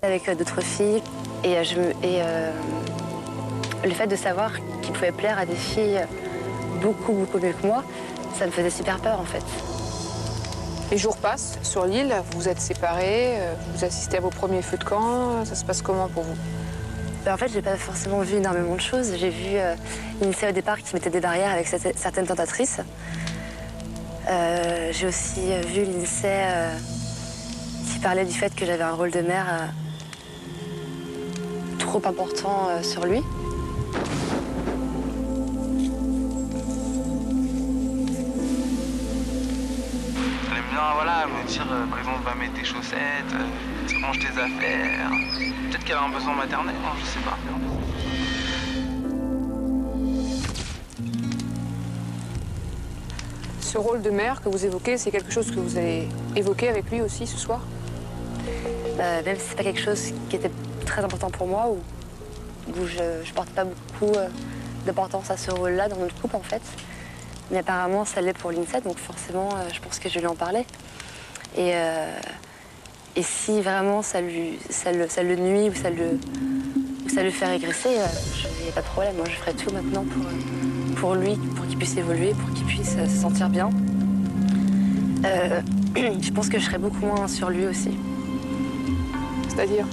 Avec d'autres filles le fait de savoir qu'il pouvait plaire à des filles beaucoup mieux que moi, ça me faisait super peur en fait. Les jours passent sur l'île, vous êtes séparés, vous assistez à vos premiers feux de camp, ça se passe comment pour vous? En fait, j'ai pas forcément vu énormément de choses. J'ai vu l'INSEE au départ qui mettait des barrières avec certaines tentatrices. J'ai aussi vu l'INSEE qui parlait du fait que j'avais un rôle de mère trop important sur lui. J'aime bien, voilà, me dire, par exemple, va mettre tes chaussettes, range tes affaires. Peut-être qu'elle a un besoin maternel, hein, je sais pas. Ce rôle de mère que vous évoquez, c'est quelque chose que vous allez évoquer avec lui aussi ce soir? Même si c'est pas quelque chose qui était très important pour moi, où je porte pas beaucoup d'importance à ce rôle-là dans notre couple en fait. Mais apparemment ça l'est pour l'INSEE, donc forcément je pense que je vais lui en parler. Et si vraiment ça le nuit ou ça le fait régresser, il n'y a pas de problème. Moi je ferai tout maintenant pour lui, pour qu'il puisse évoluer, pour qu'il puisse se sentir bien. Je pense que je serai beaucoup moins sur lui aussi. C'est-à-dire?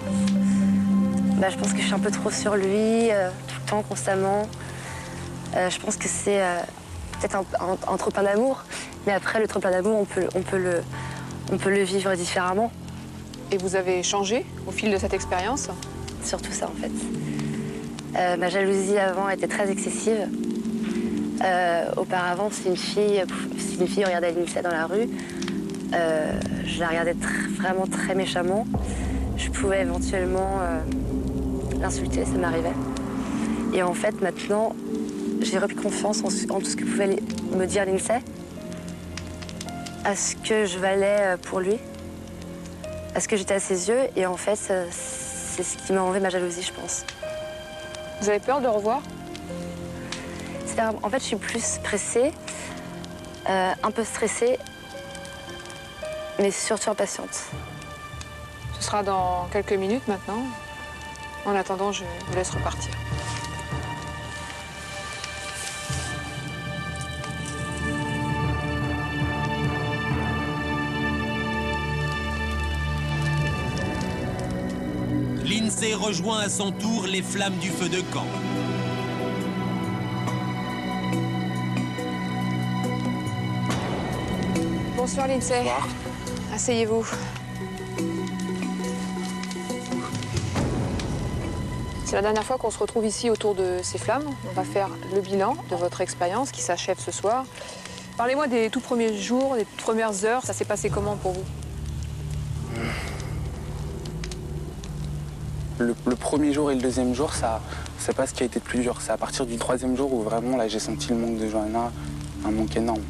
Je pense que je suis un peu trop sur lui, tout le temps, constamment. Je pense que c'est peut-être un trop plein d'amour, mais après, le trop plein d'amour, on peut le vivre différemment. Et vous avez changé au fil de cette expérience? Surtout ça, en fait. Ma jalousie avant était très excessive. Auparavant, si une fille regardait l'INSEE dans la rue, je la regardais vraiment très méchamment. Je pouvais éventuellement l'insulter, ça m'arrivait. Et en fait, maintenant, j'ai repris confiance en tout ce que pouvait me dire l'INSEE, à ce que je valais pour lui, à ce que j'étais à ses yeux. Et en fait, c'est ce qui m'a enlevé ma jalousie, je pense. Vous avez peur de le revoir? En fait, je suis plus pressée, un peu stressée, mais surtout impatiente. Ce sera dans quelques minutes maintenant. En attendant, je vous laisse repartir. L'INSEE rejoint à son tour les flammes du feu de camp. Bonsoir l'INSEE. Bonsoir. Asseyez-vous. C'est la dernière fois qu'on se retrouve ici autour de ces flammes. On va faire le bilan de votre expérience qui s'achève ce soir. Parlez-moi des tout premiers jours, des toutes premières heures. Ça s'est passé comment pour vous? Le premier jour et le deuxième jour, c'est pas ce qui a été le plus dur. C'est à partir du troisième jour où vraiment là j'ai senti le manque de Johanna, un manque énorme.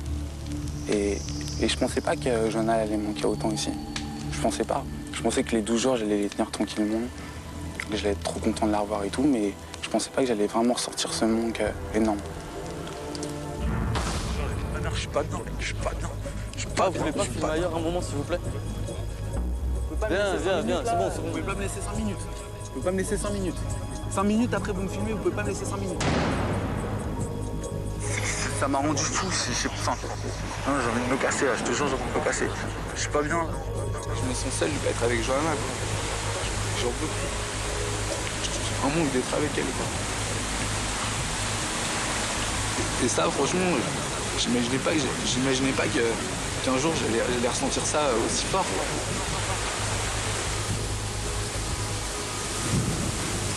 Et je pensais pas que Johanna allait manquer autant ici. Je pensais pas. Je pensais que les 12 jours, j'allais les tenir tranquillement. Que j'allais être trop content de la revoir et tout, mais je pensais pas que j'allais vraiment ressentir ce manque énorme. Je suis pas bien, je suis pas bien. Je suis pas bien. Vous pouvez pas filmer ailleurs un moment, s'il vous plaît? Viens, c'est bon. Vous pouvez pas me laisser 5 minutes. Vous pouvez pas me laisser 5 minutes. 5 minutes après vous me filmez, vous pouvez pas me laisser 5 minutes. Ça m'a rendu fou, j'ai envie de me casser là, je te jure, j'ai envie de me casser. Je suis pas bien là. Je me sens seul, je vais être avec Johanna. J'en peux plus. Un manque d'être avec elle, quoi. Et ça, franchement, j'imaginais pas qu'un jour j'allais ressentir ça aussi fort, quoi.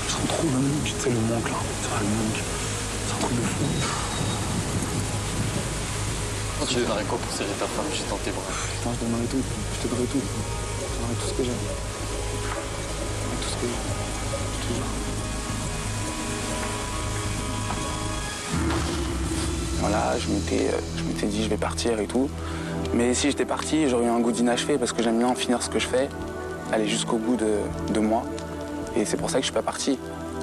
Je sens trop le manque, tu sais, le manque là. Le manque. C'est un truc de fou. Quand tu donnerais quoi pour serrer ta femme juste dans tes bras? Putain, je donnerais tout. Je te donnerais tout. Je donnerais tout ce que j'ai. Je donnerais tout ce que j'ai. Je te jure. Voilà, je m'étais dit je vais partir et tout. Mais si j'étais parti, j'aurais eu un goût d'inachevé parce que j'aime bien finir ce que je fais, aller jusqu'au bout de moi. Et c'est pour ça que je suis pas parti.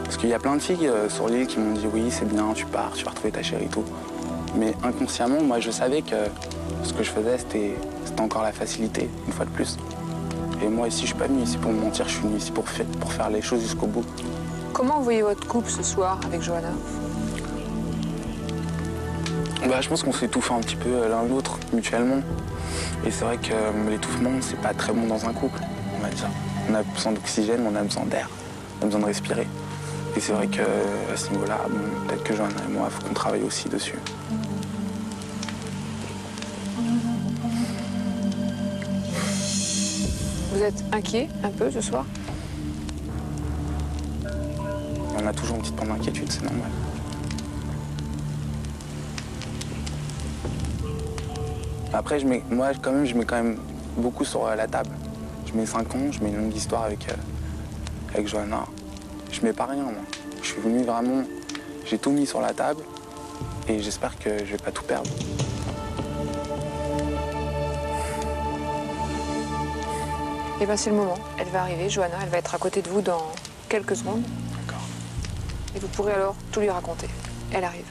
Parce qu'il y a plein de filles sur l'île qui m'ont dit oui, c'est bien, tu vas retrouver ta chérie et tout. Mais inconsciemment, moi, je savais que ce que je faisais, c'était encore la facilité, une fois de plus. Et moi, ici, je suis pas venu ici pour me mentir, je suis venu ici pour faire les choses jusqu'au bout. Comment vous voyez votre couple ce soir avec Johanna? Bah, je pense qu'on s'étouffe un petit peu l'un l'autre, mutuellement. Et c'est vrai que l'étouffement, c'est pas très bon dans un couple, on va dire. On a besoin d'oxygène, on a besoin d'air, on a besoin de respirer. Et c'est vrai qu'à ce niveau-là, bon, peut-être que Johanna et moi, il faut qu'on travaille aussi dessus. Vous êtes inquiet un peu ce soir? On a toujours une petite part d'inquiétude, c'est normal. Après, moi, quand même, je mets quand même beaucoup sur la table. Je mets 5 ans, je mets une longue histoire avec Johanna. Je mets pas rien, moi. Je suis venu vraiment... J'ai tout mis sur la table et j'espère que je vais pas tout perdre. Eh bien, c'est le moment. Elle va arriver, Johanna, elle va être à côté de vous dans quelques secondes. D'accord. Et vous pourrez alors tout lui raconter. Elle arrive.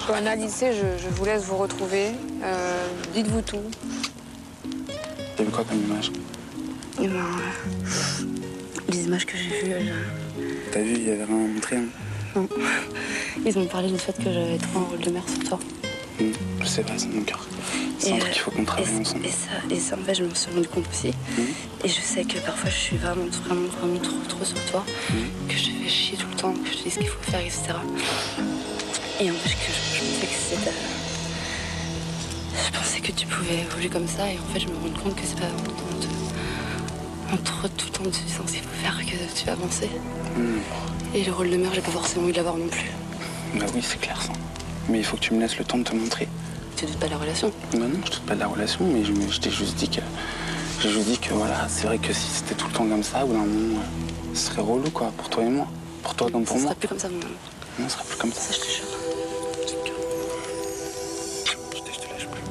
Johanna, lycée, je vous laisse vous retrouver. Dites-vous tout. T'as vu quoi comme image? Eh ben, les images que j'ai vues, T'as vu, il y avait rien à montrer, hein? non. Ils m'ont parlé du fait que j'avais trop un rôle de mère sur toi. Je sais pas, c'est mon cœur. C'est un truc qu'il faut qu'on travaille ensemble. Et ça, en fait, je me suis rendu compte aussi. Et je sais que parfois, je suis vraiment trop sur toi. Que je te fais chier tout le temps, que je te dis ce qu'il faut faire, etc. Et en fait, je pensais que c'était... Je pensais que tu pouvais évoluer comme ça. Et en fait, je me rends compte que c'est pas entre tout le temps de disant ce qu'il faut faire que tu vas avancer. Et le rôle de mère, j'ai pas forcément eu de l'avoir non plus. Bah oui, c'est clair ça. Mais il faut que tu me laisses le temps de te montrer. Tu doutes pas de la relation? Bah non, je doute pas de la relation, mais je t'ai juste dit que... J'ai juste dit que voilà, c'est vrai que si c'était tout le temps comme ça, au bout d'un moment, ce serait relou quoi, pour toi et moi. Pour toi comme pour Ça moi. sera plus comme ça, mon amour. Non, ce sera plus comme ça. Ça, je te jure. Je te lâche plus.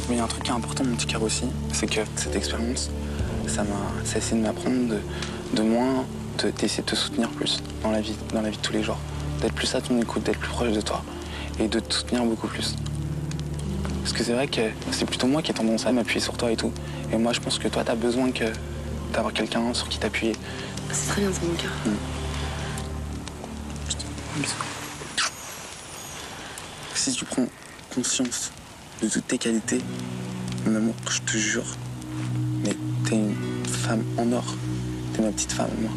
Mais il y a un truc qui est important, mon petit cœur aussi, c'est que cette expérience, ça a essayé de m'apprendre d'essayer de te soutenir plus dans la vie de tous les jours. D'être plus à ton écoute, d'être plus proche de toi et de te soutenir beaucoup plus. Parce que c'est vrai que c'est plutôt moi qui ai tendance à m'appuyer sur toi et tout. Et moi, je pense que toi, t'as besoin d'avoir quelqu'un sur qui t'appuyer. C'est très bien, c'est mon cœur. Si tu prends conscience de toutes tes qualités, mon amour, je te jure, mais t'es une femme en or. T'es ma petite femme, moi.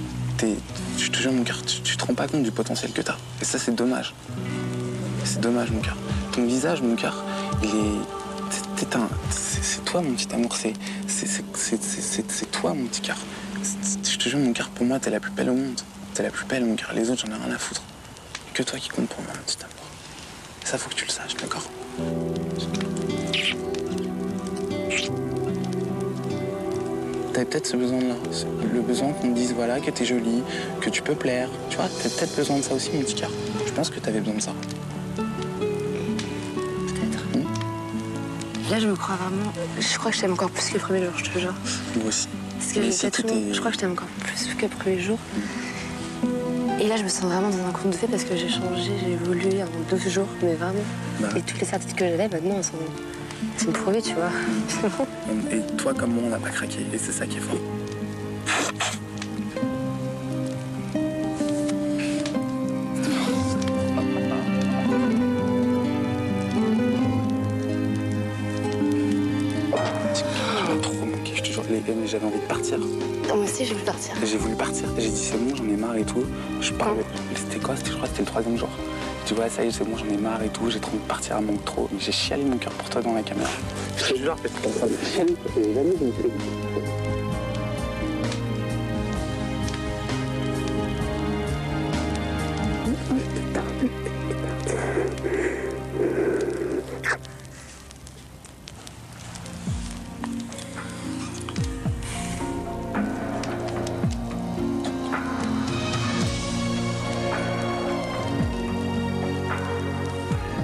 Je te jure, mon cœur, tu te rends pas compte du potentiel que t'as. Et ça, c'est dommage. C'est dommage, mon cœur. Ton visage, mon cœur, il est... C'est toi, mon petit amour. C'est toi, mon petit cœur. Je te jure, mon cœur, pour moi, t'es la plus belle au monde. T'es la plus belle, mon cœur. Les autres, j'en ai rien à foutre. Que toi qui compte pour moi, mon petit amour. Ça, faut que tu le saches, d'accord? T'avais peut-être ce besoin-là, le besoin qu'on te dise voilà, que t'es jolie, que tu peux plaire. Tu vois, t'as peut-être besoin de ça aussi, mon petit cœur. Je pense que t'avais besoin de ça. Peut-être. Là, je me crois vraiment... Je crois que je t'aime encore plus que le premier jour, je te jure. Moi aussi. Parce que je crois que je t'aime encore plus que le premier jour. Et là, je me sens vraiment dans un conte de fées parce que j'ai changé, j'ai évolué en 12 jours, mais vraiment. Bah. Et toutes les certitudes que j'avais, maintenant, elles sont prouvées, tu vois. Et toi comme moi, on n'a pas craqué. Et c'est ça qui est fort. Mais j'avais envie de partir. Moi aussi, j'ai voulu partir. J'ai voulu partir. J'ai dit, c'est bon, j'en ai marre et tout. Je parlais. C'était quoi? Je crois que c'était le 3e jour. Tu vois, ça y est, c'est bon, j'en ai marre et tout. J'ai trop envie de partir, elle manque trop. Mais j'ai chialé mon cœur pour toi dans la caméra. Je te jure, c'est comme ça. J'ai chialé. Jamais je me suis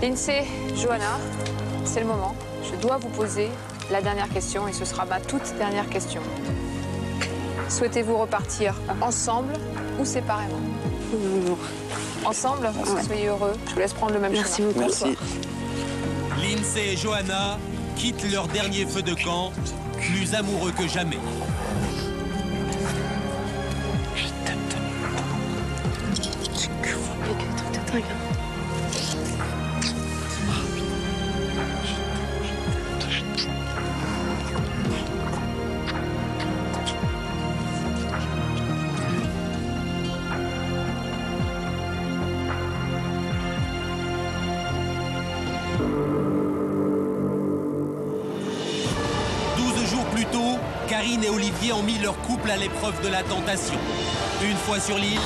Lindsay, Johanna, c'est le moment. Je dois vous poser la dernière question et ce sera ma toute dernière question. Souhaitez-vous repartir ensemble ou séparément? Ensemble, que vous soyez heureux. Je vous laisse prendre le même chemin. Merci beaucoup. Merci. Lindsay et Johanna quittent leur dernier feu de camp, plus amoureux que jamais. Dingue. 12 jours plus tôt, Karine et Olivier ont mis leur couple à l'épreuve de la tentation. Une fois sur l'île,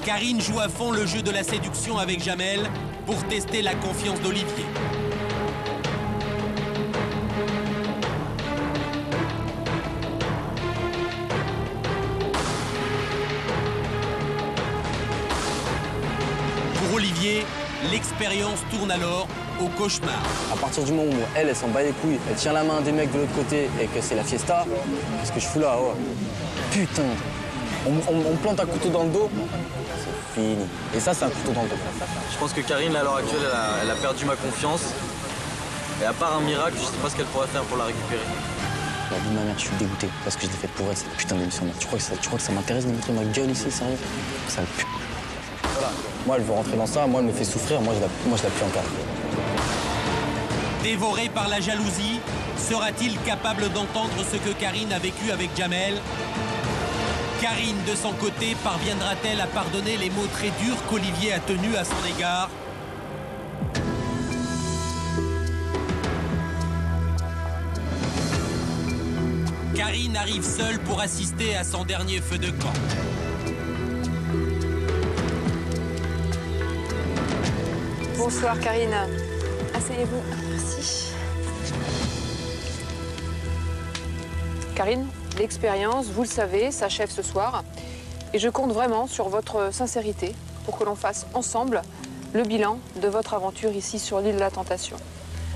Karine joue à fond le jeu de la séduction avec Jamel pour tester la confiance d'Olivier. Pour Olivier, l'expérience tourne alors au cauchemar. À partir du moment où elle s'en bat les couilles, elle tient la main des mecs de l'autre côté et que c'est la fiesta, qu'est-ce que je fous là? Oh. Putain, on me plante un couteau dans le dos, c'est fini. Et ça, c'est un couteau dans le dos. Je pense que Karine, à l'heure actuelle, elle a perdu ma confiance. Et à part un miracle, je sais pas ce qu'elle pourrait faire pour la récupérer. La vie de ma mère, je suis dégoûté parce que je l'ai faite pour elle, cette putain d'émission. Tu crois que ça m'intéresse de montrer ma gueule ici, sérieux? Ça le pue. Voilà. Moi, elle veut rentrer dans ça, moi, elle me fait souffrir, moi, je la pue en quatre. Dévoré par la jalousie, sera-t-il capable d'entendre ce que Karine a vécu avec Jamel? Karine, de son côté, parviendra-t-elle à pardonner les mots très durs qu'Olivier a tenus à son égard? Karine arrive seule pour assister à son dernier feu de camp. Bonsoir Karine. Asseyez-vous. Merci. Karine, l'expérience, vous le savez, s'achève ce soir. Et je compte vraiment sur votre sincérité pour que l'on fasse ensemble le bilan de votre aventure ici sur l'île de la Tentation.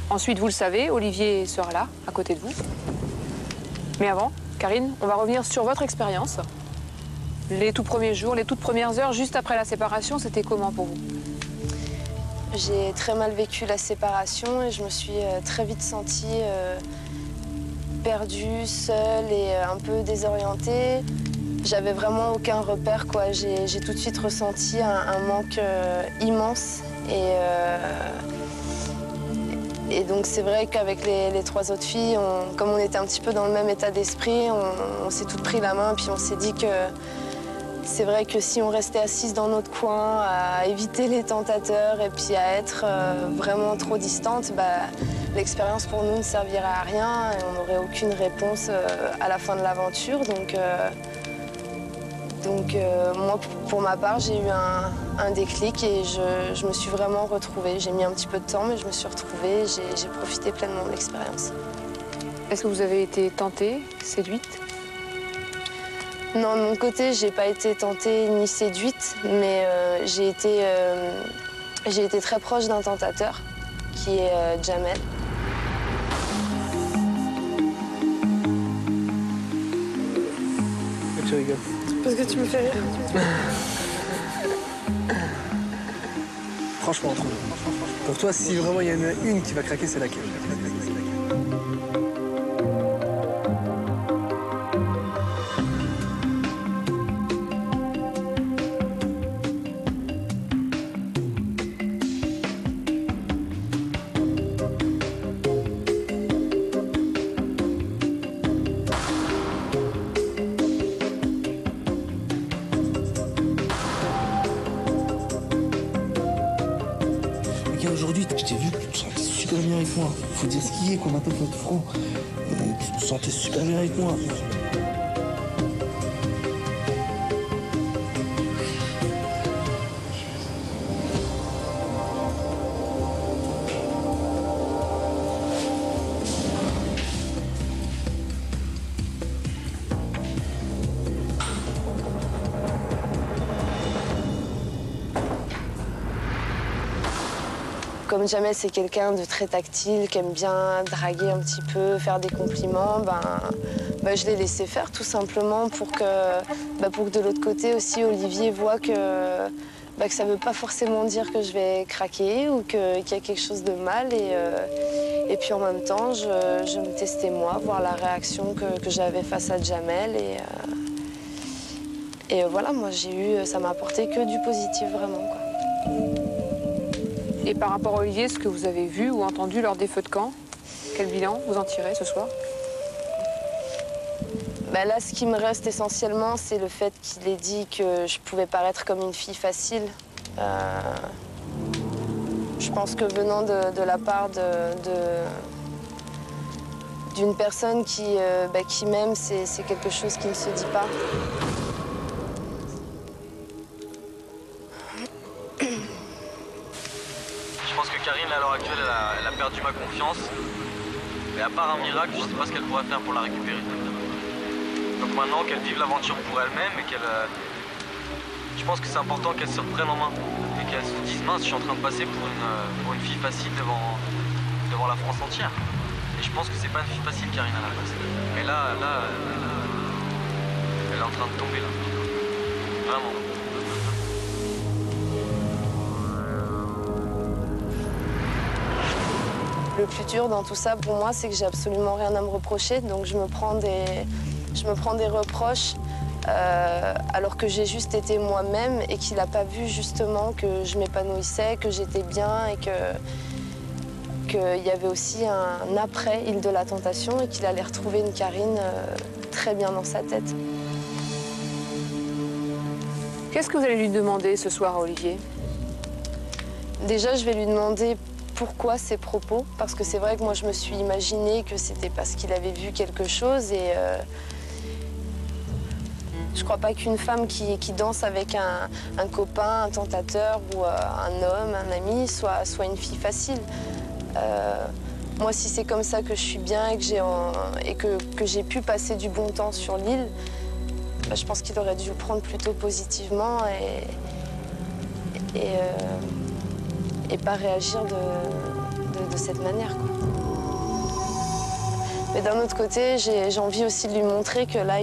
Ensuite, vous le savez, Olivier sera là, à côté de vous. Mais avant, Karine, on va revenir sur votre expérience. Les tout premiers jours, les toutes premières heures, juste après la séparation, c'était comment pour vous? J'ai très mal vécu la séparation et je me suis très vite sentie perdue, seule et un peu désorientée. J'avais vraiment aucun repère, quoi. J'ai tout de suite ressenti un manque immense. Et donc c'est vrai qu'avec les trois autres filles, comme on était un petit peu dans le même état d'esprit, on s'est toutes pris la main puis on s'est dit que c'est vrai que si on restait assises dans notre coin, à éviter les tentateurs et puis à être vraiment trop distante, l'expérience pour nous ne servirait à rien et on n'aurait aucune réponse à la fin de l'aventure. Donc moi, pour ma part, j'ai eu un déclic et je me suis vraiment retrouvée. J'ai mis un petit peu de temps, mais je me suis retrouvée et j'ai profité pleinement de l'expérience. Est-ce que vous avez été tentée, séduite? Non, de mon côté, j'ai pas été tentée ni séduite, mais j'ai été très proche d'un tentateur, qui est Jamel. Tu rigoles? Parce que tu me fais rire. Franchement, entre nous. Pour toi, si vraiment il y en a une qui va craquer, c'est laquelle? Aujourd'hui, je t'ai vu, tu te sentais super bien avec moi. Faut dire ce qui est, qu'on appelle notre front. Tu te sentais super bien avec moi. Comme Jamel, c'est quelqu'un de très tactile, qui aime bien draguer un petit peu, faire des compliments, je l'ai laissé faire tout simplement pour que de l'autre côté aussi, Olivier voit que ça ne veut pas forcément dire que je vais craquer ou qu'il y a quelque chose de mal. Et puis en même temps, je me testais moi, voir la réaction que j'avais face à Jamel. Et voilà, moi ça m'a apporté que du positif vraiment, quoi. Et par rapport à Olivier, ce que vous avez vu ou entendu lors des feux de camp, quel bilan vous en tirez ce soir? Là, ce qui me reste essentiellement, c'est le fait qu'il ait dit que je pouvais paraître comme une fille facile. Je pense que venant de la part d'une personne qui m'aime, c'est quelque chose qui ne se dit pas. Je pense que Karine, à l'heure actuelle, elle a perdu ma confiance. Et à part un miracle, je ne sais pas ce qu'elle pourrait faire pour la récupérer. Donc maintenant qu'elle vive l'aventure pour elle-même et qu'elle... je pense que c'est important qu'elle se reprenne en main. Et qu'elle se dise, mince, je suis en train de passer pour une fille facile devant la France entière. Et je pense que c'est pas une fille facile, Karine, à la base. Mais là, elle est en train de tomber, là. Vraiment. Le plus dur dans tout ça, pour moi, c'est que j'ai absolument rien à me reprocher. Donc je me prends des reproches alors que j'ai juste été moi-même et qu'il n'a pas vu justement que je m'épanouissais, que j'étais bien et qu'il y avait aussi un après Île de la Tentation et qu'il allait retrouver une Karine très bien dans sa tête. Qu'est-ce que vous allez lui demander ce soir à Olivier? Déjà, je vais lui demander pourquoi ces propos, parce que c'est vrai que moi je me suis imaginé que c'était parce qu'il avait vu quelque chose et je crois pas qu'une femme qui danse avec un copain, un tentateur ou un homme, un ami soit une fille facile. Moi, si c'est comme ça que je suis bien et que j'ai pu passer du bon temps sur l'île, je pense qu'il aurait dû le prendre plutôt positivement et pas réagir de cette manière, quoi. Mais d'un autre côté, j'ai envie aussi de lui montrer que là,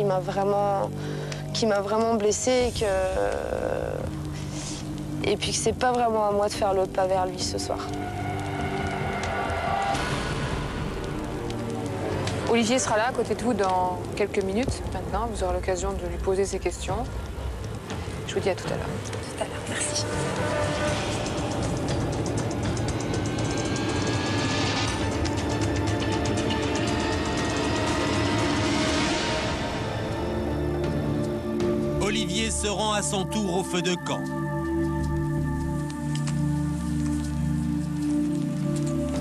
qu'il m'a vraiment blessée et puis que c'est pas vraiment à moi de faire le pas vers lui ce soir. Olivier sera là à côté de vous dans quelques minutes maintenant. Vous aurez l'occasion de lui poser ses questions. Je vous dis à tout à l'heure. Tout à l'heure, merci. Olivier se rend à son tour au feu de camp.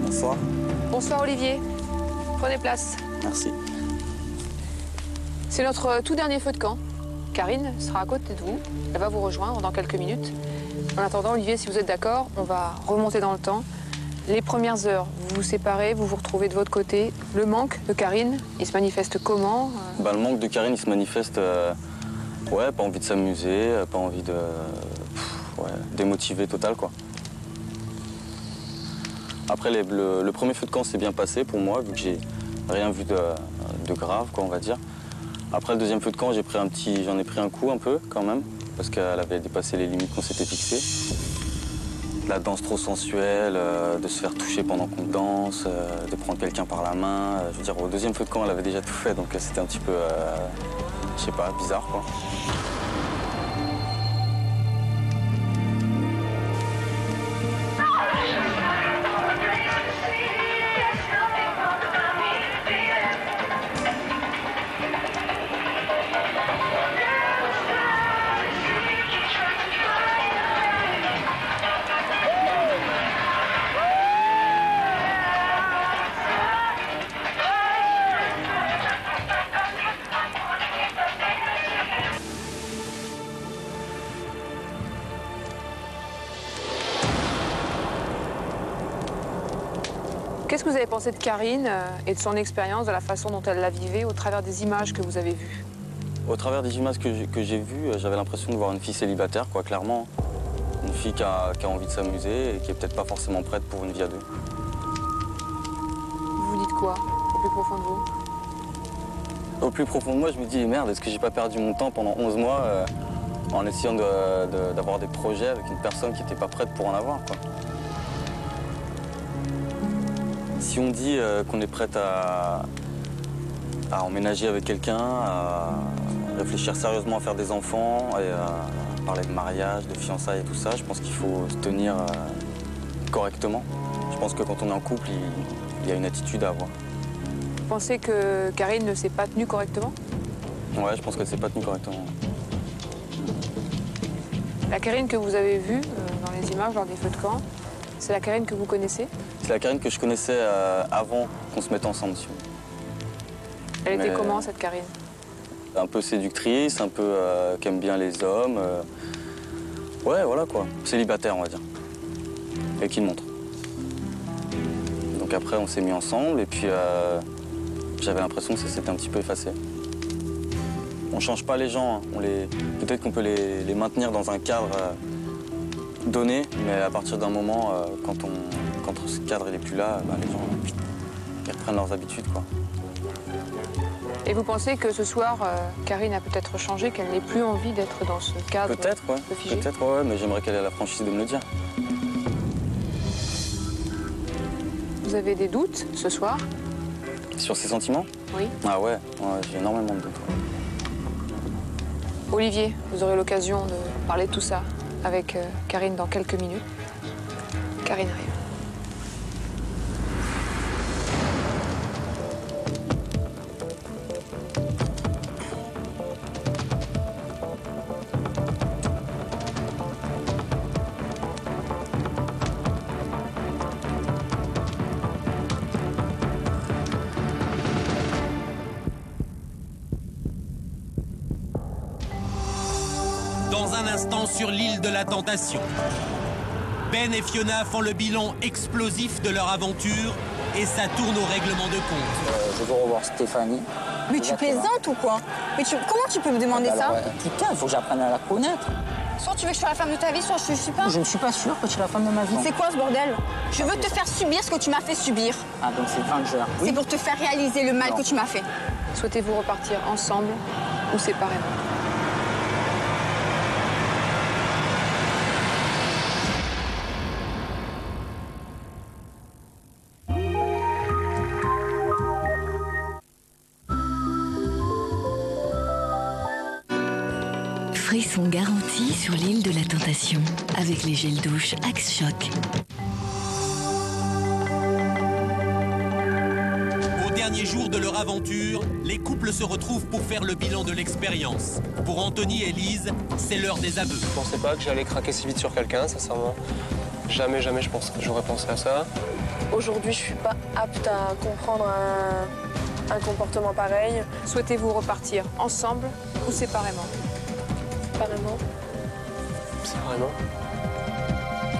Bonsoir. Bonsoir Olivier. Prenez place. Merci. C'est notre tout dernier feu de camp. Karine sera à côté de vous. Elle va vous rejoindre dans quelques minutes. En attendant, Olivier, si vous êtes d'accord, on va remonter dans le temps. Les premières heures, vous vous séparez, vous vous retrouvez de votre côté. Le manque de Karine, il se manifeste comment? Le manque de Karine, il se manifeste... ouais, pas envie de s'amuser, pas envie de... démotivé total, quoi. Après, le premier feu de camp s'est bien passé pour moi, vu que j'ai rien vu de grave, quoi, on va dire. Après le deuxième feu de camp, j'en ai pris un coup un peu, quand même, parce qu'elle avait dépassé les limites qu'on s'était fixées. la danse trop sensuelle, de se faire toucher pendant qu'on danse, de prendre quelqu'un par la main. Je veux dire, au deuxième feu de camp, elle avait déjà tout fait, donc c'était un petit peu, je sais pas, bizarre, quoi. Qu'est-ce que vous avez pensé de Karine et de son expérience, de la façon dont elle la vivait au travers des images que vous avez vues? Au travers des images que j'ai vues, j'avais l'impression de voir une fille célibataire, quoi, clairement. Une fille qui a envie de s'amuser et qui est peut-être pas forcément prête pour une vie à deux. Vous vous dites quoi, au plus profond de vous? Au plus profond de moi, je me dis, merde, est-ce que j'ai pas perdu mon temps pendant 11 mois en essayant d'avoir des projets avec une personne qui n'était pas prête pour en avoir, quoi. Si on dit qu'on est prête à emménager avec quelqu'un, à réfléchir sérieusement à faire des enfants et à parler de mariage, de fiançailles et tout ça, je pense qu'il faut se tenir correctement. Je pense que quand on est en couple, il y a une attitude à avoir. Vous pensez que Karine ne s'est pas tenue correctement? Ouais, je pense qu'elle ne s'est pas tenue correctement. La Karine que vous avez vue dans les images lors des feux de camp, c'est la Karine que vous connaissez? C'est la Karine que je connaissais avant qu'on se mette ensemble. Elle était comment, cette Karine? Un peu séductrice, un peu qui aime bien les hommes. Ouais, voilà quoi. Célibataire, on va dire. Et qui le montre. Donc après, on s'est mis ensemble et puis j'avais l'impression que ça s'était un petit peu effacé. On change pas les gens, hein. Peut-être qu'on peut les maintenir dans un cadre donné, mais à partir d'un moment, quand ce cadre n'est plus là, les gens ils reprennent leurs habitudes, quoi. Et vous pensez que ce soir, Karine a peut-être changé, qu'elle n'ait plus envie d'être dans ce cadre? Peut-être, ouais. Peut-être, ouais, mais j'aimerais qu'elle ait la franchise de me le dire. Vous avez des doutes ce soir? Sur ses sentiments? Oui. Ah ouais, j'ai énormément de doutes. Ouais. Olivier, vous aurez l'occasion de parler de tout ça avec Karine dans quelques minutes. Karine arrive. Dans un instant sur l'île de la Tentation. Ben et Fiona font le bilan explosif de leur aventure et ça tourne au règlement de compte. Je veux revoir Stéphanie. Mais tu plaisantes ou quoi? Mais comment tu peux me demander ça? Putain, il faut que j'apprenne à la connaître. Soit tu veux que je sois la femme de ta vie, soit je ne suis pas. Je ne suis pas sûre que tu es la femme de ma vie. C'est quoi ce bordel? Je veux te faire subir ce que tu m'as fait subir. Ah, donc c'est Granger. Oui. C'est pour te faire réaliser le mal que tu m'as fait. Souhaitez-vous repartir ensemble ou séparément? Frisson garantis sur l'île de la Tentation avec les gels douche Axe Choc. Au dernier jour de leur aventure, les couples se retrouvent pour faire le bilan de l'expérience. Pour Anthony et Lise, c'est l'heure des aveux. Je pensais pas que j'allais craquer si vite sur quelqu'un, sincèrement. Jamais je pense que j'aurais pensé à ça. Aujourd'hui, je suis pas apte à comprendre un comportement pareil. Souhaitez-vous repartir ensemble ou séparément? Séparément. Séparément.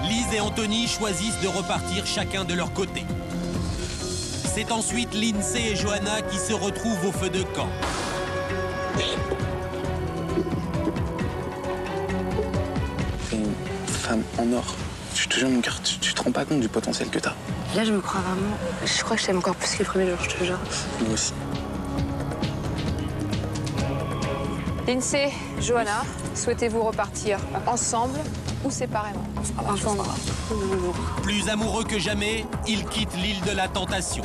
Lise et Anthony choisissent de repartir chacun de leur côté. C'est ensuite Lindsay et Johanna qui se retrouvent au feu de camp. C'est une femme en or. Je te jure, mon cœur, tu te rends pas compte du potentiel que t'as. Là, je me crois vraiment. Je crois que je t'aime encore plus que le premier jour, je te jure. Moi aussi. Lindsay, Johanna, souhaitez-vous repartir ensemble ou séparément? Ensemble. Plus amoureux que jamais, ils quittent l'île de la Tentation.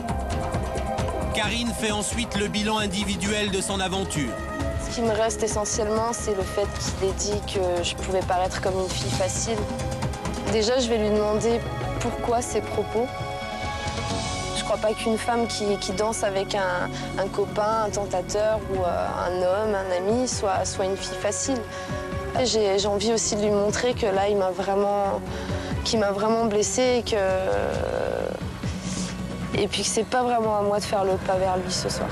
Karine fait ensuite le bilan individuel de son aventure. Ce qui me reste essentiellement, c'est le fait qu'il ait dit que je pouvais paraître comme une fille facile. Déjà, je vais lui demander pourquoi ces propos. Je crois pas qu'une femme qui danse avec un copain, un tentateur ou un homme, un ami, soit une fille facile. J'ai envie aussi de lui montrer que là, qu'il m'a vraiment blessée et puis que c'est pas vraiment à moi de faire le pas vers lui ce soir.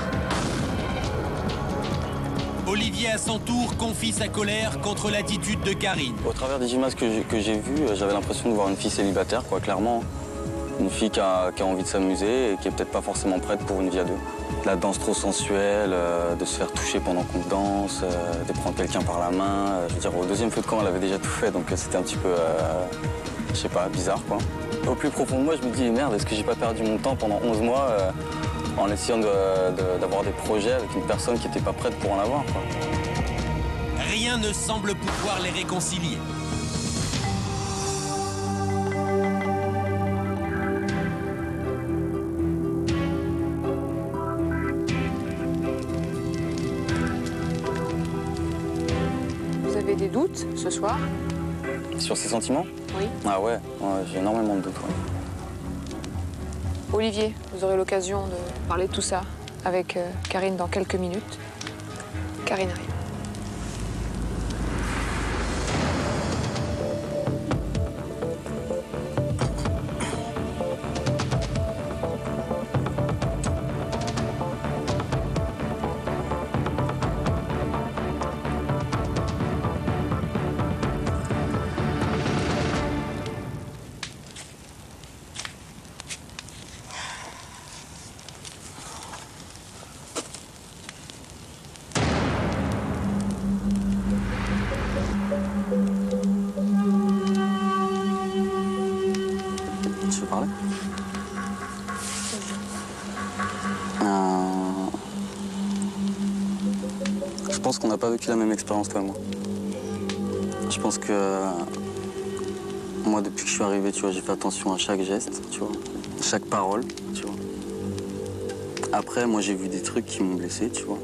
Olivier, à son tour, confie sa colère contre l'attitude de Karine. Au travers des images que j'ai vues, j'avais l'impression de voir une fille célibataire, quoi, clairement. Une fille qui a envie de s'amuser et qui est peut-être pas forcément prête pour une vie à deux. La danse trop sensuelle, de se faire toucher pendant qu'on danse, de prendre quelqu'un par la main. Je veux dire, au deuxième feu de camp, elle avait déjà tout fait, donc c'était un petit peu, je sais pas, bizarre, quoi. Au plus profond de moi, je me dis, merde, est-ce que j'ai pas perdu mon temps pendant 11 mois en essayant d'avoir des projets avec une personne qui n'était pas prête pour en avoir, quoi. Rien ne semble pouvoir les réconcilier. Vous avez des doutes ce soir? Sur ses sentiments? Oui. Ah ouais, j'ai énormément de doutes, ouais. Olivier, vous aurez l'occasion de parler de tout ça avec Karine dans quelques minutes. Karine arrive. Tu veux parler? Je pense qu'on n'a pas vécu la même expérience, toi et moi. Je pense que moi, depuis que je suis arrivé, tu vois, j'ai fait attention à chaque geste, tu vois, chaque parole, tu vois. Après, moi, j'ai vu des trucs qui m'ont blessé, tu vois.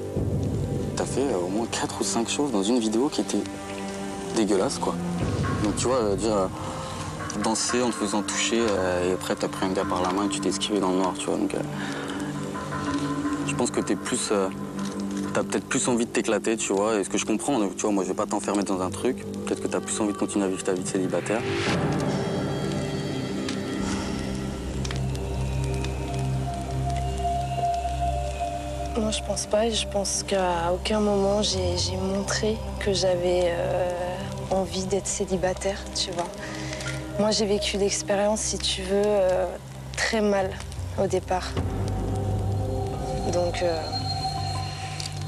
T'as fait au moins 4 ou 5 choses dans une vidéo qui était dégueulasse, quoi. Donc, tu vois, dire danser en te faisant toucher et après, t'as pris un gars par la main et tu t'es esquivé dans le noir, tu vois. Donc, je pense que t'es plus... T'as peut-être plus envie de t'éclater, tu vois, et ce que je comprends, tu vois, moi je vais pas t'enfermer dans un truc. Peut-être que t'as plus envie de continuer à vivre ta vie de célibataire. Moi je pense pas, je pense qu'à aucun moment j'ai montré que j'avais envie d'être célibataire, tu vois. Moi j'ai vécu l'expérience, si tu veux, très mal au départ. Donc...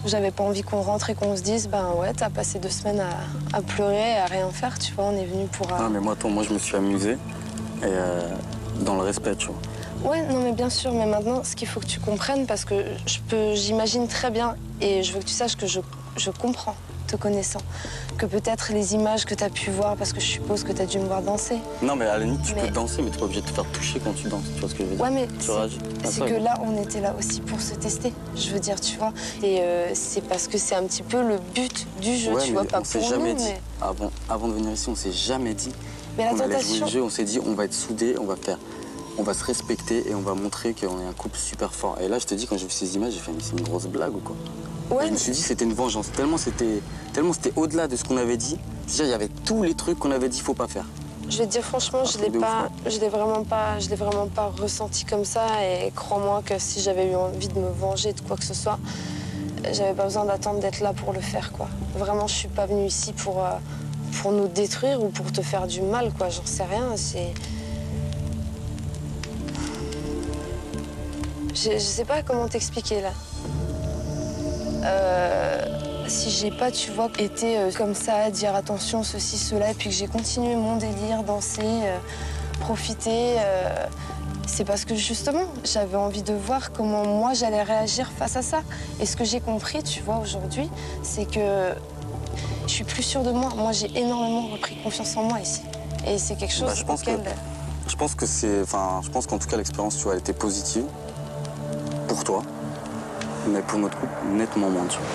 J'avais pas envie qu'on rentre et qu'on se dise, ben ouais, t'as passé 2 semaines à pleurer et à rien faire, tu vois, on est venu pour... Ah, mais moi je me suis amusé, et dans le respect, tu vois. Ouais, non mais bien sûr, mais maintenant, ce qu'il faut que tu comprennes, parce que j'imagine très bien, et je veux que tu saches que je comprends, te connaissant, que peut-être les images que t'as pu voir, parce que je suppose que t'as dû me voir danser. Non, mais à la limite, tu peux danser, mais t'es pas obligé de te faire toucher quand tu danses, tu vois ce que je veux dire? Ouais, mais c'est que là, on était là aussi pour se tester, je veux dire, tu vois. Et c'est parce que c'est un petit peu le but du jeu, tu vois, pas pour nous, jamais dit, mais... avant de venir ici, on s'est jamais dit mais qu'on allait jouer le jeu, on s'est dit, on va être soudés, on va se respecter et on va montrer qu'on est un couple super fort. Et là, je te dis, quand j'ai vu ces images, j'ai fait, mais c'est une grosse blague ou quoi? Ouais, je me suis dit, c'était une vengeance. Tellement c'était au-delà de ce qu'on avait dit. C'est-à-dire, il y avait tous les trucs qu'on avait dit, faut pas faire. Je vais te dire franchement, je l'ai vraiment pas ressenti comme ça. Et crois-moi que si j'avais eu envie de me venger de quoi que ce soit, j'avais pas besoin d'attendre d'être là pour le faire, quoi. Vraiment, je suis pas venue ici pour nous détruire ou pour te faire du mal, quoi. J'en sais rien. Je sais pas comment t'expliquer, là. Si j'ai pas, tu vois, été comme ça, à dire attention, ceci, cela, et puis que j'ai continué mon délire, danser, profiter, c'est parce que justement, j'avais envie de voir comment moi j'allais réagir face à ça. Et ce que j'ai compris, tu vois, aujourd'hui, c'est que je suis plus sûre de moi. Moi, j'ai énormément repris confiance en moi ici. Et c'est quelque chose auquel... Je pense que je pense qu'en tout cas l'expérience, tu vois, elle était positive pour toi, mais pour notre couple, nettement moins, tu vois.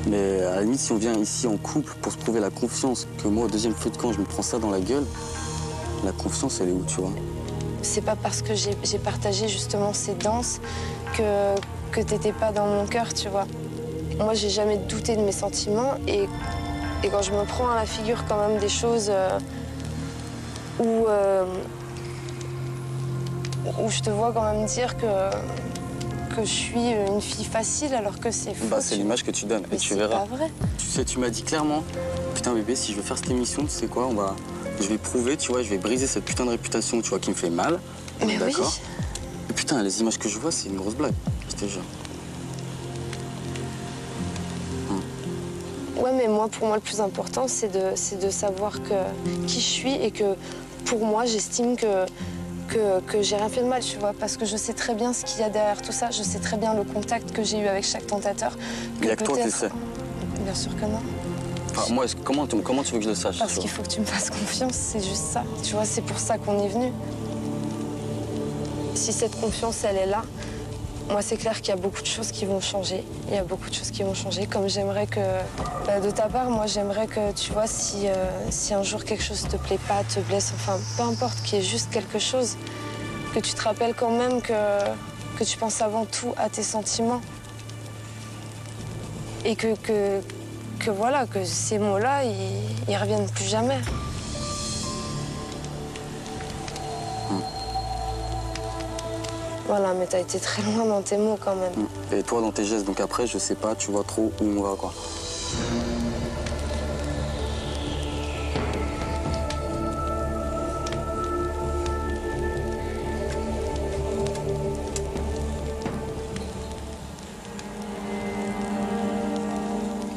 Mais à la limite, si on vient ici en couple pour se prouver la confiance, que moi, au deuxième feu de camp, je me prends ça dans la gueule, la confiance, elle est où, tu vois? C'est pas parce que j'ai partagé justement ces danses que t'étais pas dans mon cœur, tu vois. Moi, j'ai jamais douté de mes sentiments et quand je me prends à la figure quand même des choses où je te vois quand même dire que je suis une fille facile alors que c'est faux. Bah, c'est l'image que tu donnes et tu verras. C'est pas vrai. Tu sais, tu m'as dit clairement, putain bébé, si je veux faire cette émission, tu sais quoi, je vais prouver, tu vois, je vais briser cette putain de réputation, tu vois, qui me fait mal. Mais oui. D'accord. Et putain, les images que je vois, c'est une grosse blague, je te jure. Ouais, mais pour moi, le plus important, c'est de savoir qui je suis et que, pour moi, j'estime que j'ai rien fait de mal, tu vois, parce que je sais très bien ce qu'il y a derrière tout ça. Je sais très bien le contact que j'ai eu avec chaque tentateur. Il n'y a que toi qui le sais. Bien sûr que non. Enfin, moi, comment tu veux que je le sache? Parce qu'il faut que tu me fasses confiance, c'est juste ça. Tu vois, c'est pour ça qu'on est venu. Si cette confiance, elle est là, moi, c'est clair qu'il y a beaucoup de choses qui vont changer. Il y a beaucoup de choses qui vont changer. Comme j'aimerais que, de ta part, moi, j'aimerais que, tu vois, si un jour quelque chose te plaît pas, te blesse, enfin, peu importe, qu'il y ait juste quelque chose, que tu te rappelles quand même que tu penses avant tout à tes sentiments. Et que voilà, que ces mots-là, ils reviennent plus jamais. Voilà, mais t'as été très loin dans tes mots quand même. Et toi dans tes gestes, donc après, je sais pas, tu vois trop où on va, quoi.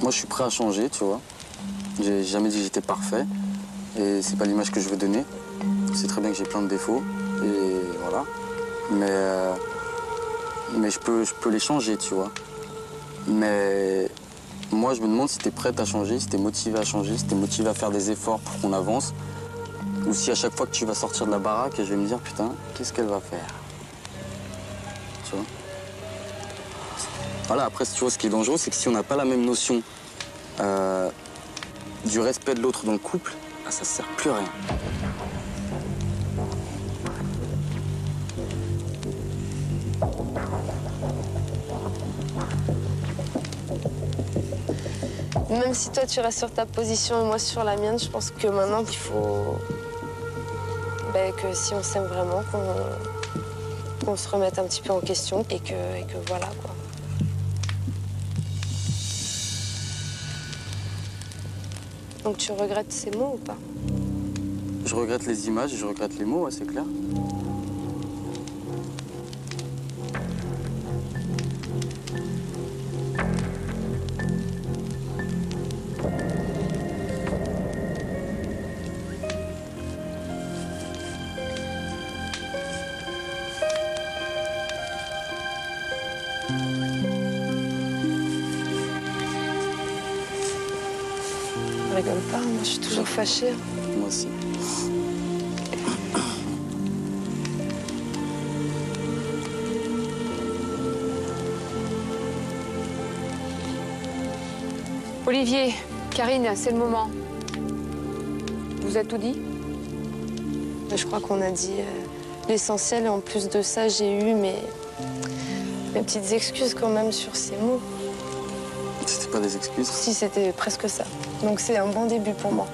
Moi, je suis prêt à changer, tu vois. J'ai jamais dit que j'étais parfait. Et c'est pas l'image que je veux donner. C'est très bien que j'ai plein de défauts. Et voilà. Mais je peux les changer, tu vois. Mais moi, je me demande si t'es prête à changer, si t'es motivée à changer, si t'es motivée à faire des efforts pour qu'on avance. Ou si à chaque fois que tu vas sortir de la baraque, je vais me dire, putain, qu'est-ce qu'elle va faire? Tu vois. Voilà, après, tu vois, ce qui est dangereux, c'est que si on n'a pas la même notion du respect de l'autre dans le couple, bah, ça ne sert plus à rien. Même si toi, tu restes sur ta position et moi sur la mienne, je pense que maintenant, il faut que si on s'aime vraiment, qu'on se remette un petit peu en question et que voilà, quoi. Donc tu regrettes ces mots ou pas? Je regrette les images et je regrette les mots, ouais, c'est clair. Je rigole pas, moi je suis toujours fâchée. Moi aussi. Olivier, Karine, c'est le moment. Vous a tout dit? Je crois qu'on a dit l'essentiel et en plus de ça, j'ai eu mes petites excuses quand même sur ces mots. C'était pas des excuses? Si, c'était presque ça. Donc c'est un bon début pour moi.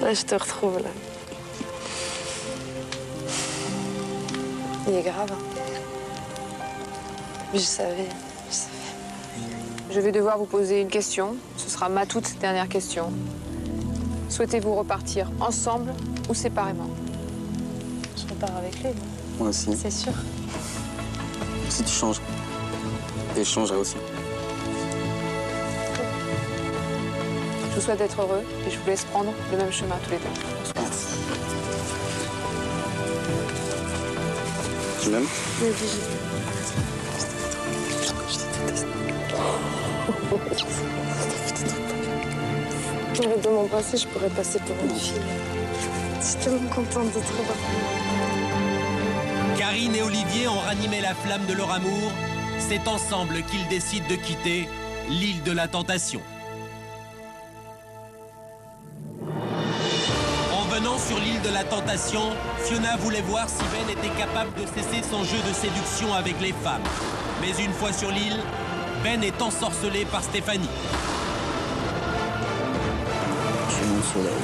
Là, je te retrouve, là. Il est grave. Je savais. Je vais devoir vous poser une question. Ce sera ma toute dernière question. Souhaitez-vous repartir ensemble ou séparément? Je repars avec lui. Moi aussi. C'est sûr. Si tu changes, et je changerai aussi. Je vous souhaite d'être heureux et je vous laisse prendre le même chemin tous les deux. Merci. Tu m'aimes? Oui, oui. Arrête de m'embrasser, je pourrais passer pour une fille. Je suis tellement contente de te revoir. Karine et Olivier ont ranimé la flamme de leur amour. C'est ensemble qu'ils décident de quitter l'île de la Tentation. En venant sur l'île de la Tentation, Fiona voulait voir si Ben était capable de cesser son jeu de séduction avec les femmes. Mais une fois sur l'île, Ben est ensorcelé par Stéphanie. Je suis mon soleil.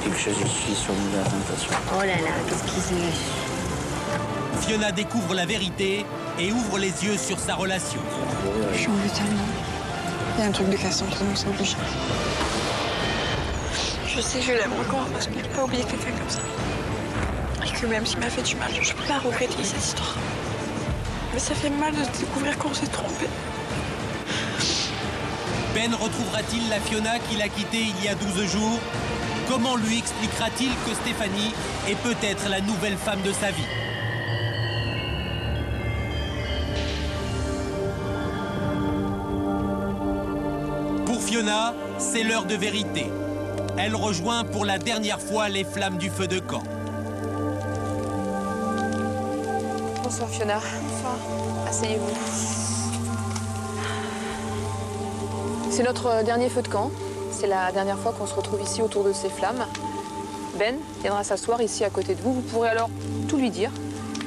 Quelque chose je suis sur l'île de la Tentation. Oh là là, qu'est-ce qu'il dit? Fiona découvre la vérité et ouvre les yeux sur sa relation. Je suis en veux tellement. Il y a un truc de casse entre nous, c'est obligé. Je sais que je l'aime encore parce que je ne peux pas oublier quelqu'un comme ça. Et que même s'il m'a fait du mal, je ne peux pas regretter cette histoire. Mais ça fait mal de découvrir qu'on s'est trompé. Ben retrouvera-t-il la Fiona qu'il a quittée il y a 12 jours? Comment lui expliquera-t-il que Stéphanie est peut-être la nouvelle femme de sa vie? Pour Fiona, c'est l'heure de vérité. Elle rejoint pour la dernière fois les flammes du feu de camp. Bonsoir Fiona. Bonsoir. Asseyez-vous. C'est notre dernier feu de camp. C'est la dernière fois qu'on se retrouve ici autour de ces flammes. Ben viendra s'asseoir ici à côté de vous. Vous pourrez alors tout lui dire,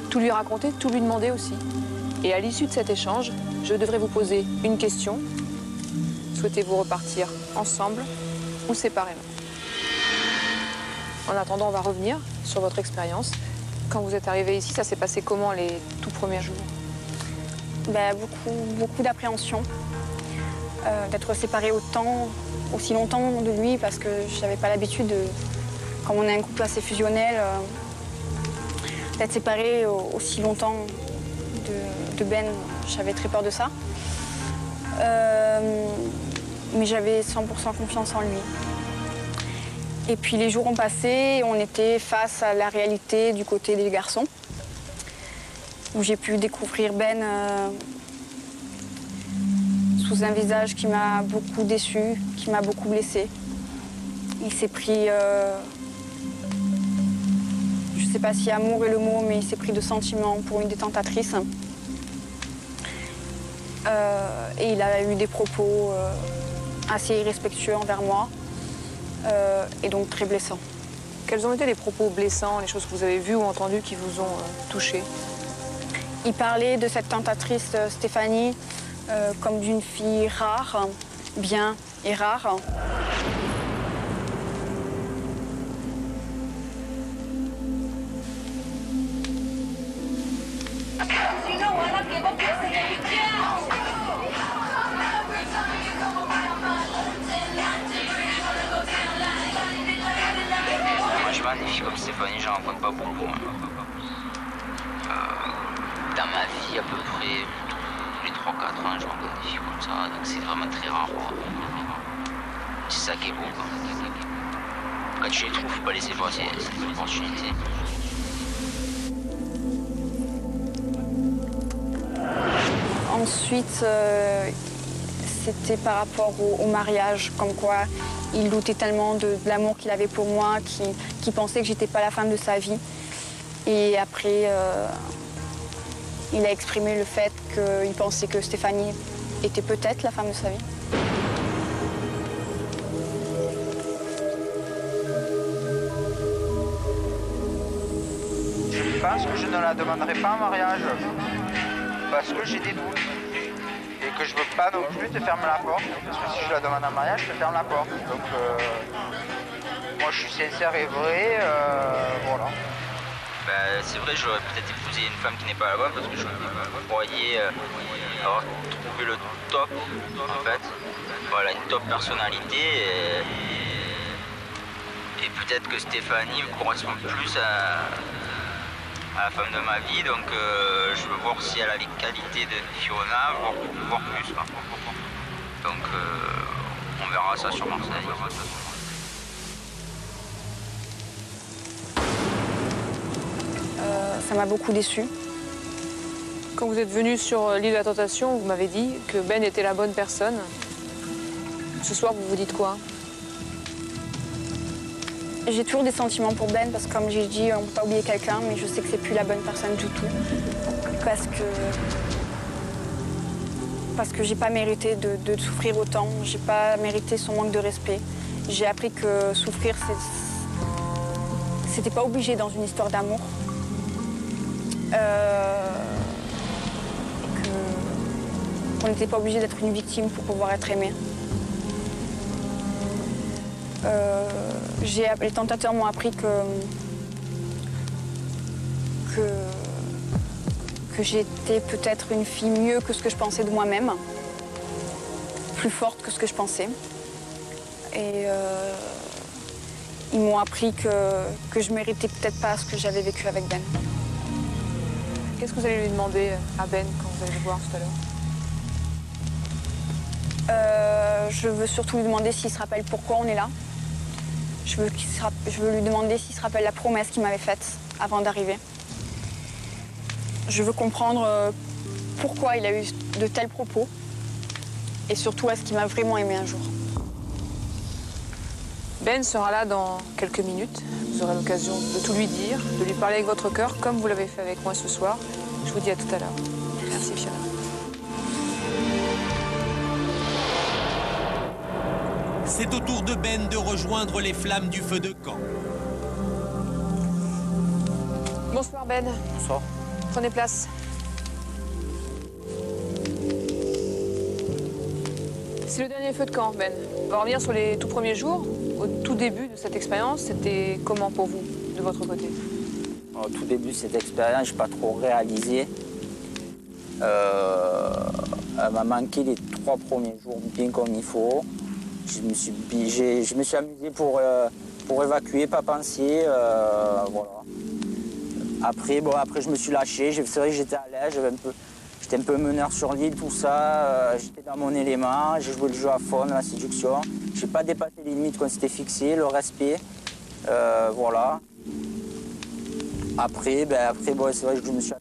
tout lui raconter, tout lui demander aussi. Et à l'issue de cet échange, je devrais vous poser une question. Souhaitez-vous repartir ensemble ou séparément? En attendant, on va revenir sur votre expérience. Quand vous êtes arrivé ici, ça s'est passé comment les tout premiers jours? Beaucoup d'appréhension. D'être séparée aussi longtemps de lui parce que je n'avais pas l'habitude, comme on est un couple assez fusionnel, d'être séparée aussi longtemps de Ben. J'avais très peur de ça. Mais j'avais 100% confiance en lui. Et puis les jours ont passé et on était face à la réalité du côté des garçons, où j'ai pu découvrir Ben sous un visage qui m'a beaucoup déçue, qui m'a beaucoup blessée. Il s'est pris, je ne sais pas si amour est le mot, mais il s'est pris de sentiments pour une des tentatrices. Et il a eu des propos assez irrespectueux envers moi. Et donc très blessant. Quels ont été les propos blessants, les choses que vous avez vues ou entendues qui vous ont touché? Il parlait de cette tentatrice Stéphanie comme d'une fille rare, bien et rare. Des filles comme Stéphanie, j'en rencontre pas beaucoup. Dans ma vie, à peu près tous les 3-4 ans, je rencontre des filles comme ça, donc c'est vraiment très rare. C'est ça qui est beau. Quand tu les trouves, faut pas laisser passer cette opportunité. Ensuite, c'était par rapport au mariage, comme quoi il doutait tellement de l'amour qu'il avait pour moi, qu'il pensait que j'étais pas la femme de sa vie. Et après, il a exprimé le fait qu'il pensait que Stéphanie était peut-être la femme de sa vie. Je pense que je ne la demanderai pas en mariage parce que j'ai des doutes. Et que je veux pas non plus te fermer la porte, parce que si je la demande en mariage, je te ferme la porte. Donc moi je suis sincère et vrai, voilà. Bah, c'est vrai, j'aurais peut-être épousé une femme qui n'est pas là-bas parce que je croyais avoir trouvé le top en fait. Voilà, une top personnalité et peut-être que Stéphanie me correspond plus à la femme de ma vie, donc je veux voir si elle a les qualités de Fiona, voir plus. Quoi. Donc on verra ça sur Marseille. Ça m'a beaucoup déçue. Quand vous êtes venu sur l'île de la Tentation, vous m'avez dit que Ben était la bonne personne. Ce soir, vous vous dites quoi? J'ai toujours des sentiments pour Ben parce que comme j'ai dit, on ne peut pas oublier quelqu'un, mais je sais que c'est plus la bonne personne du tout. Parce que j'ai pas mérité de souffrir autant, j'ai pas mérité son manque de respect. J'ai appris que souffrir, c'était pas obligé dans une histoire d'amour. Qu'on n'était pas obligé d'être une victime pour pouvoir être aimé. Les tentateurs m'ont appris que j'étais peut-être une fille mieux que ce que je pensais de moi-même, plus forte que ce que je pensais. Et ils m'ont appris que je méritais peut-être pas ce que j'avais vécu avec Ben. Qu'est-ce que vous allez lui demander à Ben quand vous allez le voir tout à l'heure? Je veux surtout lui demander s'il se rappelle pourquoi on est là. Je veux lui demander s'il se rappelle la promesse qu'il m'avait faite avant d'arriver. Je veux comprendre pourquoi il a eu de tels propos et surtout est-ce qu'il m'a vraiment aimé un jour. Ben sera là dans quelques minutes. Vous aurez l'occasion de tout lui dire, de lui parler avec votre cœur comme vous l'avez fait avec moi ce soir. Je vous dis à tout à l'heure. Merci Fiona. C'est au tour de Ben de rejoindre les flammes du feu de camp. Bonsoir Ben. Bonsoir. Prenez place. C'est le dernier feu de camp, Ben. On va revenir sur les tout premiers jours. Au tout début de cette expérience, c'était comment pour vous, de votre côté? Au tout début de cette expérience, je n'ai pas trop réalisé. Elle m'a manqué les 3 premiers jours bien comme il faut. Je me suis amusé pour évacuer, pas penser. Voilà. Après, je me suis lâché. C'est vrai que j'étais à l'aise, j'étais un peu meneur sur l'île, tout ça. J'étais dans mon élément, j'ai joué le jeu à fond, la séduction. J'ai pas dépassé les limites qu'on s'était fixées, le respect. Voilà. Après, c'est vrai que je me suis